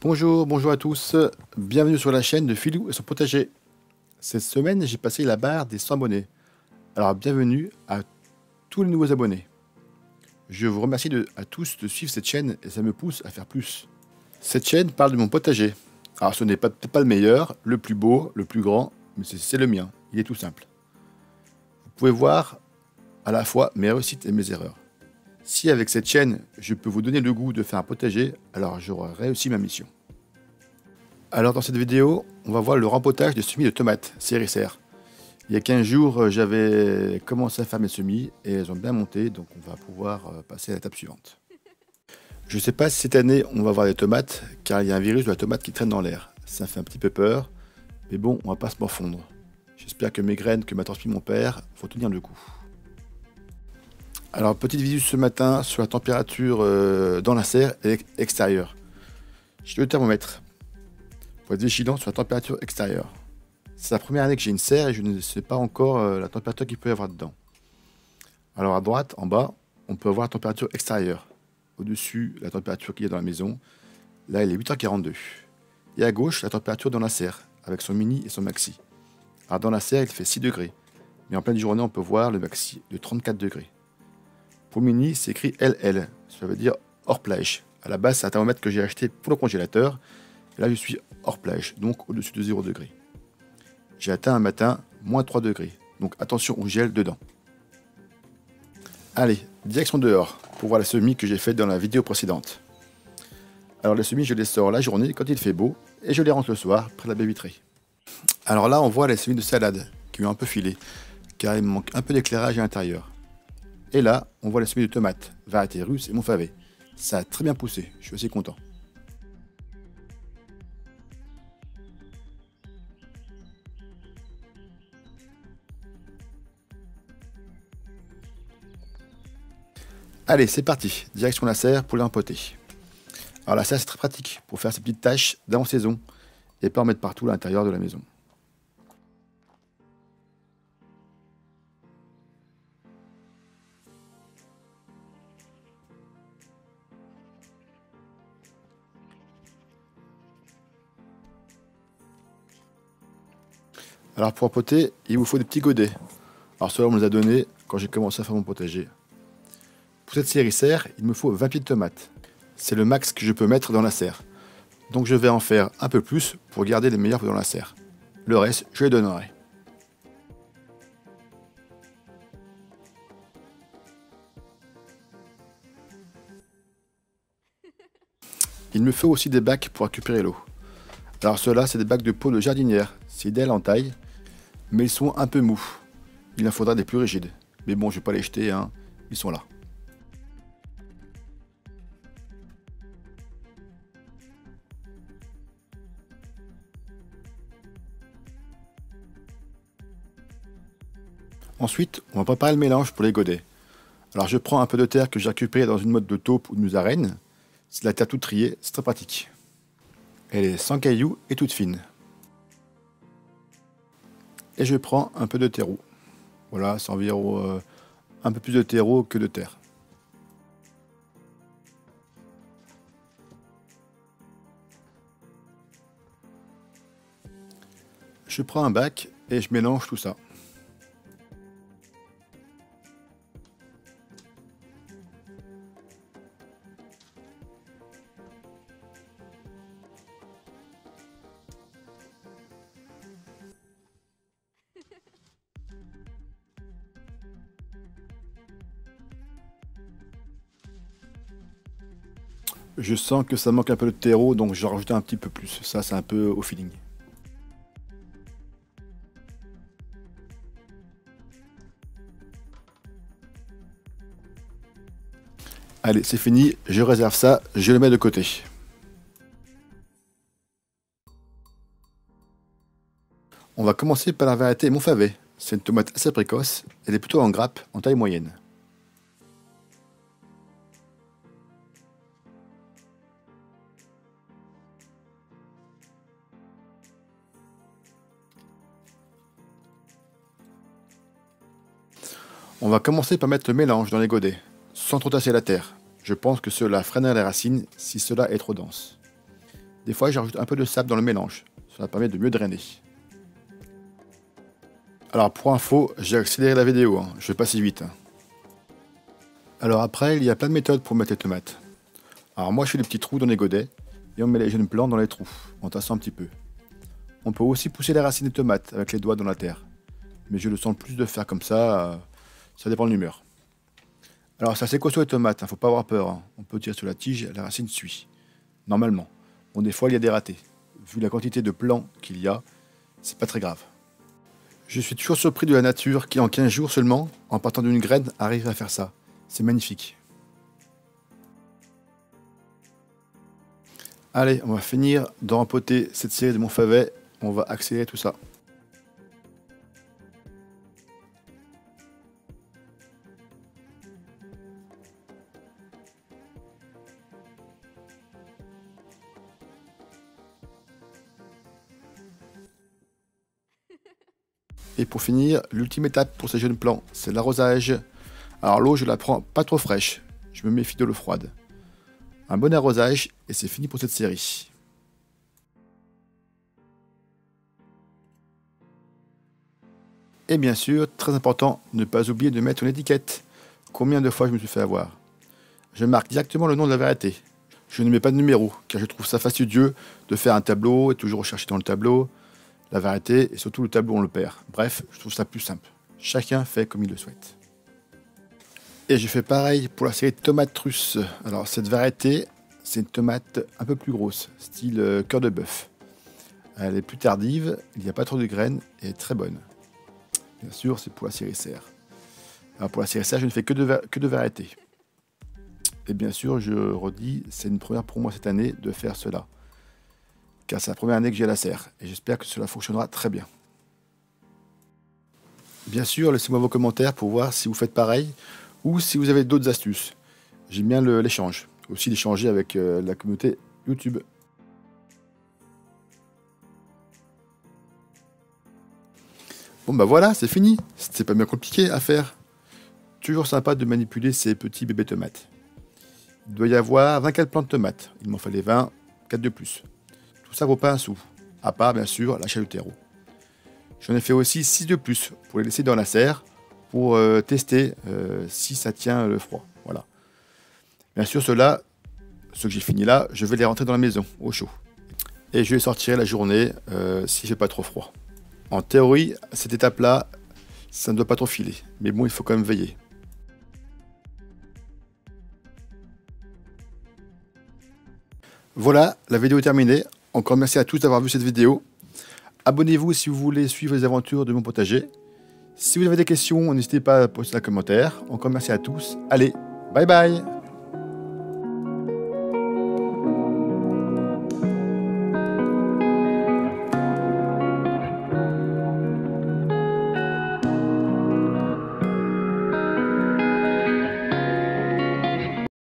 Bonjour, bonjour à tous, bienvenue sur la chaîne de Philou et son potager. Cette semaine, j'ai passé la barre des 100 abonnés. Alors bienvenue à tous les nouveaux abonnés. Je vous remercie à tous de suivre cette chaîne et ça me pousse à faire plus. Cette chaîne parle de mon potager. Alors ce n'est peut-être pas le meilleur, le plus beau, le plus grand, mais c'est le mien, il est tout simple. Vous pouvez voir à la fois mes réussites et mes erreurs. Si avec cette chaîne, je peux vous donner le goût de faire un potager, alors j'aurai réussi ma mission. Alors dans cette vidéo, on va voir le rempotage des semis de tomates Céricères. Il y a 15 jours, j'avais commencé à faire mes semis et elles ont bien monté, donc on va pouvoir passer à l'étape suivante. Je ne sais pas si cette année on va voir des tomates, car il y a un virus de la tomate qui traîne dans l'air. Ça fait un petit peu peur, mais bon, on va pas se morfondre. J'espère que mes graines que m'a transmis mon père vont tenir le coup. Alors, petite visite ce matin sur la température dans la serre et extérieure. J'ai le thermomètre pour être vigilant sur la température extérieure. C'est la première année que j'ai une serre et je ne sais pas encore la température qu'il peut y avoir dedans. Alors à droite, en bas, on peut voir la température extérieure. Au-dessus, la température qu'il y a dans la maison. Là, il est 8h42. Et à gauche, la température dans la serre, avec son mini et son maxi. Alors dans la serre, il fait 6 degrés. Mais en pleine journée, on peut voir le maxi de 34 degrés. Pour mini, c'est écrit LL, ça veut dire hors plage. À la base, c'est un thermomètre que j'ai acheté pour le congélateur. Et là, je suis hors plage, donc au-dessus de 0 degré. J'ai atteint un matin moins 3 degrés, donc attention au gel dedans. Allez, direction dehors, pour voir les semis que j'ai fait dans la vidéo précédente. Alors les semis, je les sors la journée quand il fait beau, et je les rentre le soir, près de la baie vitrée. Alors là, on voit les semis de salade, qui ont un peu filé, car il me manque un peu d'éclairage à l'intérieur. Et là, on voit les semis de tomates, variété russe et Montfavet. Ça a très bien poussé, je suis assez content. Allez, c'est parti, direction la serre pour les rempoter. Alors la serre, c'est très pratique pour faire ces petites tâches d'avant-saison et pas en mettre partout à l'intérieur de la maison. Alors pour rempoter, il vous faut des petits godets. Alors cela on me les a donnés quand j'ai commencé à faire mon potager. Pour cette série serre, il me faut 20 pieds de tomates. C'est le max que je peux mettre dans la serre. Donc je vais en faire un peu plus pour garder les meilleurs dans la serre. Le reste, je les donnerai. Il me faut aussi des bacs pour récupérer l'eau. Alors ceux-là, c'est des bacs de peau de jardinière. C'est idéal en taille, mais ils sont un peu mous. Il en faudra des plus rigides. Mais bon, je vais pas les jeter, hein. Ils sont là. Ensuite, on va préparer le mélange pour les godets. Alors je prends un peu de terre que j'ai récupérée dans une motte de taupe ou de musarène. C'est de la terre toute triée, c'est très pratique. Elle est sans cailloux et toute fine. Et je prends un peu de terreau. Voilà, c'est environ un peu plus de terreau que de terre. Je prends un bac et je mélange tout ça. Je sens que ça manque un peu de terreau, donc je rajoute un petit peu plus. Ça, c'est un peu au feeling. Allez, c'est fini, je réserve ça, je le mets de côté. On va commencer par la variété Montfavet. C'est une tomate assez précoce, elle est plutôt en grappe, en taille moyenne. On va commencer par mettre le mélange dans les godets, sans trop tasser la terre. Je pense que cela freinerait les racines si cela est trop dense. Des fois, j'ajoute un peu de sable dans le mélange. Ça permet de mieux drainer. Alors pour info, j'ai accéléré la vidéo, hein. Je vais passer vite. Hein. Alors après, il y a plein de méthodes pour mettre les tomates. Alors moi, je fais des petits trous dans les godets et on met les jeunes plants dans les trous, en tassant un petit peu. On peut aussi pousser les racines des tomates avec les doigts dans la terre. Mais je le sens plus de faire comme ça, ça dépend de l'humeur. Alors c'est assez costaud les tomates, hein, faut pas avoir peur. Hein. On peut tirer sur la tige, la racine suit. Normalement. Bon, des fois il y a des ratés. Vu la quantité de plants qu'il y a, c'est pas très grave. Je suis toujours surpris de la nature qui en 15 jours seulement, en partant d'une graine, arrive à faire ça. C'est magnifique. Allez, on va finir de rempoter cette série de mon favet. On va accélérer tout ça. Et pour finir, l'ultime étape pour ces jeunes plants, c'est l'arrosage. Alors l'eau, je la prends pas trop fraîche. Je me méfie de l'eau froide. Un bon arrosage et c'est fini pour cette série. Et bien sûr, très important, ne pas oublier de mettre une étiquette. Combien de fois je me suis fait avoir? Je marque directement le nom de la variété. Je ne mets pas de numéro, car je trouve ça fastidieux de faire un tableau et toujours rechercher dans le tableau la variété, et surtout le tableau on le perd. Bref, je trouve ça plus simple. Chacun fait comme il le souhaite. Et je fais pareil pour la série de tomates russes. Alors cette variété, c'est une tomate un peu plus grosse, style cœur de bœuf. Elle est plus tardive, il n'y a pas trop de graines et elle est très bonne. Bien sûr, c'est pour la série serre. Alors pour la série serre, je ne fais que de variétés. Et bien sûr, je redis, c'est une première pour moi cette année de faire cela. Car c'est la première année que j'ai la serre. Et j'espère que cela fonctionnera très bien. Bien sûr, laissez-moi vos commentaires pour voir si vous faites pareil ou si vous avez d'autres astuces. J'aime bien l'échange. Aussi d'échanger avec la communauté YouTube. Bon bah voilà, c'est fini. C'était pas bien compliqué à faire. Toujours sympa de manipuler ces petits bébés tomates. Il doit y avoir 24 plants de tomates. Il m'en fallait 20, 4 de plus. Tout ça vaut pas un sou. À part bien sûr l'achat du terreau. J'en ai fait aussi 6 de plus pour les laisser dans la serre pour tester si ça tient le froid. Voilà. Bien sûr, ceux que j'ai fini là, je vais les rentrer dans la maison, au chaud. Et je les sortirai la journée s'il fait pas trop froid. En théorie, à cette étape-là, ça ne doit pas trop filer. Mais bon, il faut quand même veiller. Voilà, la vidéo est terminée. Encore merci à tous d'avoir vu cette vidéo. Abonnez-vous si vous voulez suivre les aventures de mon potager. Si vous avez des questions, n'hésitez pas à poster un commentaire. Encore merci à tous. Allez, bye bye!